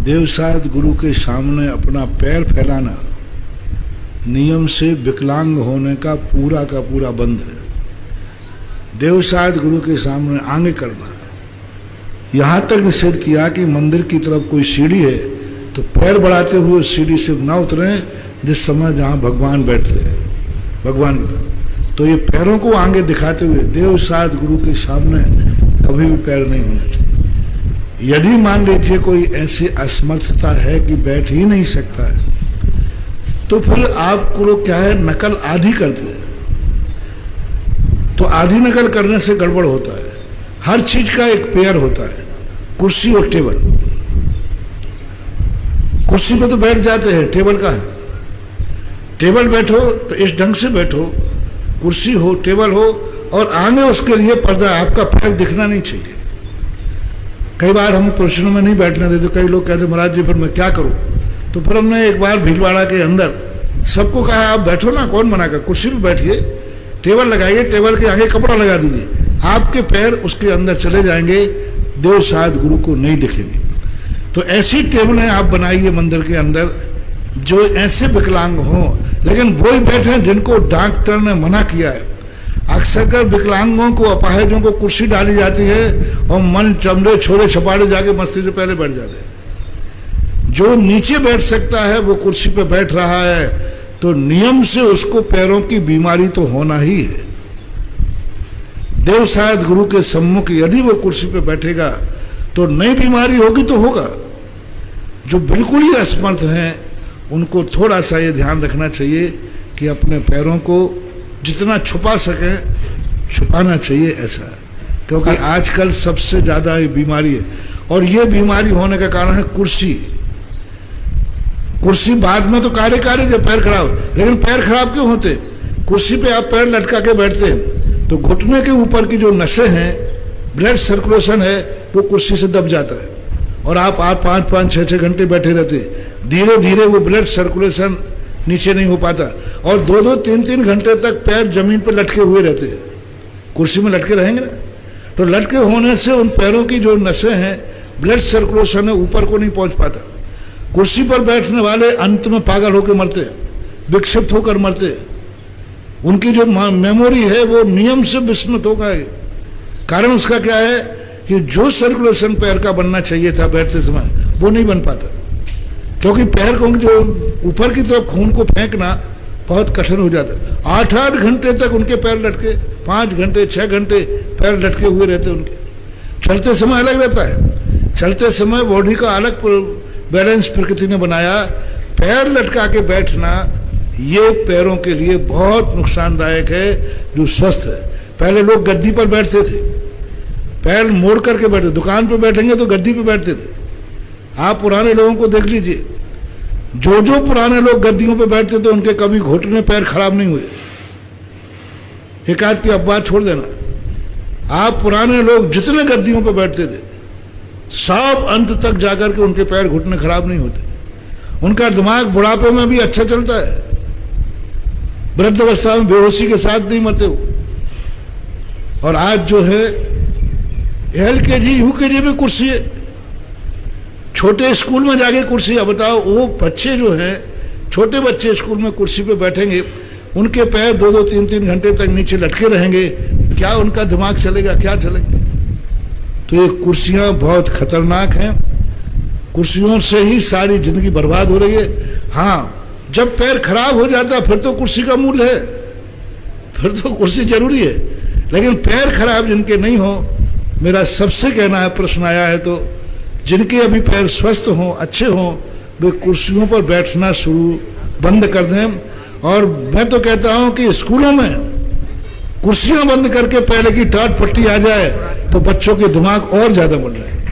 देवसाद गुरु के सामने अपना पैर फैलाना नियम से विकलांग होने का पूरा बंद है। देवसाद गुरु के सामने आगे करना, यहाँ तक निषेध किया कि मंदिर की तरफ कोई सीढ़ी है तो पैर बढ़ाते हुए उस सीढ़ी से ना उतरें जिस समय जहाँ भगवान बैठते हैं भगवान की तरफ। तो ये पैरों को आगे दिखाते हुए देवसाद गुरु के सामने कभी भी पैर नहीं होना चाहिए। यदि मान लीजिए कोई ऐसी असमर्थता है कि बैठ ही नहीं सकता है तो फिर आपको लोग क्या है नकल आधी करते हैं। तो आधी नकल करने से गड़बड़ होता है। हर चीज का एक पेयर होता है, कुर्सी और टेबल। कुर्सी पे तो बैठ जाते हैं, टेबल का है। टेबल बैठो तो इस ढंग से बैठो, कुर्सी हो टेबल हो और आगे उसके लिए पर्दा, आपका पैर दिखना नहीं चाहिए। कई बार हम प्रश्नों में नहीं बैठने देते, कई लोग कहते महाराज जी फिर मैं क्या करूं। तो फिर हमने एक बार भीलवाड़ा के अंदर सबको कहा आप बैठो ना, कौन मना कर, कुर्सी पे बैठिए, टेबल लगाइए, टेबल के आगे कपड़ा लगा दीजिए, आपके पैर उसके अंदर चले जाएंगे, देवसाद गुरु को नहीं दिखेंगे। तो ऐसी टेबलें आप बनाइए मंदिर के अंदर जो ऐसे विकलांग हों, लेकिन वो ही बैठे जिनको डॉक्टर ने मना किया है। अक्सर कर विकलांगों को, अपाहिजों को कुर्सी डाली जाती है और मन चमड़े छोड़े छपाड़े जाके मस्ती से पहले बैठ जाते हैं। जो नीचे बैठ सकता है वो कुर्सी पे बैठ रहा है तो नियम से उसको पैरों की बीमारी तो होना ही है। देवसाद गुरु के सम्मुख यदि वो कुर्सी पे बैठेगा तो नई बीमारी होगी तो होगा। जो बिल्कुल ही असमर्थ हैं उनको थोड़ा सा ये ध्यान रखना चाहिए कि अपने पैरों को जितना छुपा सकें छुपाना चाहिए ऐसा, क्योंकि आजकल सबसे ज्यादा ये बीमारी है। और ये बीमारी होने का कारण है कुर्सी। कुर्सी बाद में तो कार्य जब पैर खराब, लेकिन पैर खराब क्यों होते? कुर्सी पे आप पैर लटका के बैठते हैं तो घुटने के ऊपर की जो नसें हैं, ब्लड सर्कुलेशन है, वो कुर्सी से दब जाता है और आप 5-5, 6-6 घंटे बैठे रहते हैं। धीरे धीरे वो ब्लड सर्कुलेशन नीचे नहीं हो पाता और 2-2, 3-3 घंटे तक पैर जमीन पर लटके हुए रहते हैं। कुर्सी में लटके रहेंगे ना, तो लटके होने से उन पैरों की जो नसें हैं, ब्लड सर्कुलेशन है, ऊपर को नहीं पहुंच पाता। कुर्सी पर बैठने वाले अंत में पागल होकर मरते, विक्षिप्त होकर मरते। उनकी जो मेमोरी है वो नियम से विस्मृत हो गए। कारण उसका क्या है कि जो सर्कुलेशन पैर का बनना चाहिए था बैठते समय वो नहीं बन पाता, क्योंकि पैर को जो ऊपर की तरफ खून को फेंकना बहुत कठिन हो जाता है। 8-8 घंटे तक उनके पैर लटके, 5 घंटे 6 घंटे पैर लटके हुए रहते उनके। चलते समय अलग रहता है, चलते समय बॉडी का अलग बैलेंस प्रकृति ने बनाया। पैर लटका के बैठना ये पैरों के लिए बहुत नुकसानदायक है जो स्वस्थ है। पहले लोग गद्दी पर बैठते थे, पैर मोड़ करके बैठते, दुकान पर बैठेंगे तो गद्दी पर बैठते थे। आप पुराने लोगों को देख लीजिए, जो पुराने लोग गद्दियों पर बैठते थे उनके कभी घुटने पैर खराब नहीं हुए। एक आध की अब बात छोड़ देना, आप पुराने लोग जितने गद्दियों पर बैठते थे सब अंत तक जाकर के उनके पैर घुटने खराब नहीं होते। उनका दिमाग बुढ़ापे में भी अच्छा चलता है, वृद्धावस्था में बेहोशी के साथ नहीं मरते हो। और आज जो है LKG UKG में कुर्सी है, छोटे स्कूल में जाके कुर्सी। अब बताओ वो बच्चे जो हैं, छोटे बच्चे स्कूल में कुर्सी पे बैठेंगे, उनके पैर 2-2, 3-3 घंटे तक नीचे लटके रहेंगे, क्या उनका दिमाग चलेगा, क्या चलेंगे? तो ये कुर्सियां बहुत खतरनाक हैं। कुर्सियों से ही सारी जिंदगी बर्बाद हो रही है। हाँ, जब पैर खराब हो जाता फिर तो कुर्सी का मूल्य है, फिर तो कुर्सी जरूरी है। लेकिन पैर खराब जिनके नहीं हो, मेरा सबसे कहना है, प्रश्न आया है तो जिनके अभी पैर स्वस्थ हों, अच्छे हों, वे कुर्सियों पर बैठना बंद कर दें। और मैं तो कहता हूं कि स्कूलों में कुर्सियां बंद करके पहले की टाट पट्टी आ जाए तो बच्चों के दिमाग और ज्यादा बढ़ जाए।